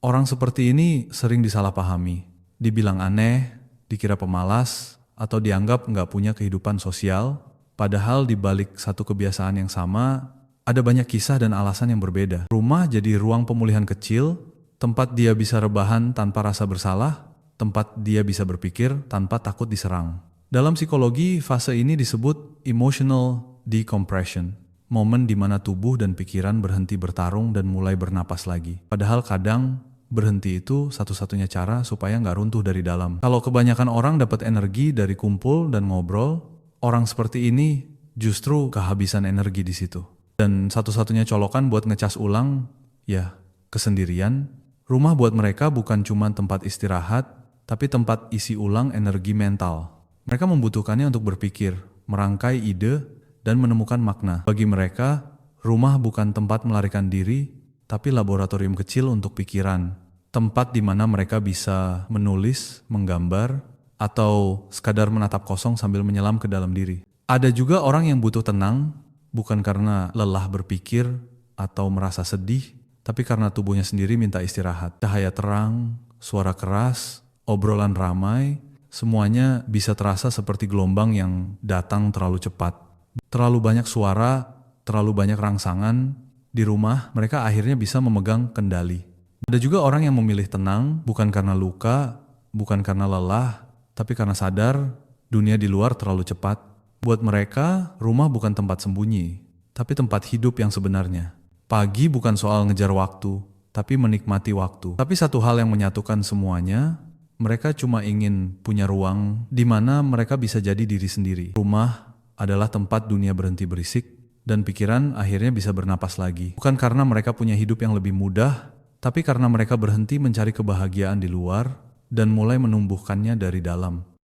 Orang seperti ini sering disalahpahami, dibilang aneh, dikira pemalas, atau dianggap nggak punya kehidupan sosial, padahal di balik satu kebiasaan yang sama, ada banyak kisah dan alasan yang berbeda. Rumah jadi ruang pemulihan kecil, tempat dia bisa rebahan tanpa rasa bersalah, tempat dia bisa berpikir tanpa takut diserang. Dalam psikologi, fase ini disebut emotional decompression, momen di mana tubuh dan pikiran berhenti bertarung dan mulai bernapas lagi. Padahal kadang berhenti itu satu-satunya cara supaya nggak runtuh dari dalam. Kalau kebanyakan orang dapat energi dari kumpul dan ngobrol, orang seperti ini justru kehabisan energi di situ. Dan satu-satunya colokan buat ngecas ulang, ya kesendirian. Rumah buat mereka bukan cuma tempat istirahat, tapi tempat isi ulang energi mental. Mereka membutuhkannya untuk berpikir, merangkai ide, dan menemukan makna. Bagi mereka, rumah bukan tempat melarikan diri, tapi laboratorium kecil untuk pikiran. Tempat di mana mereka bisa menulis, menggambar, atau sekadar menatap kosong sambil menyelam ke dalam diri. Ada juga orang yang butuh tenang, bukan karena lelah berpikir atau merasa sedih, tapi karena tubuhnya sendiri minta istirahat. Cahaya terang, suara keras, obrolan ramai, semuanya bisa terasa seperti gelombang yang datang terlalu cepat. Terlalu banyak suara, terlalu banyak rangsangan. Di rumah, mereka akhirnya bisa memegang kendali. Ada juga orang yang memilih tenang, bukan karena luka, bukan karena lelah, tapi karena sadar dunia di luar terlalu cepat. Buat mereka, rumah bukan tempat sembunyi, tapi tempat hidup yang sebenarnya. Pagi bukan soal ngejar waktu, tapi menikmati waktu. Tapi satu hal yang menyatukan semuanya, mereka cuma ingin punya ruang di mana mereka bisa jadi diri sendiri. Rumah adalah tempat dunia berhenti berisik, dan pikiran akhirnya bisa bernapas lagi. Bukan karena mereka punya hidup yang lebih mudah, tapi karena mereka berhenti mencari kebahagiaan di luar dan mulai menumbuhkannya dari dalam.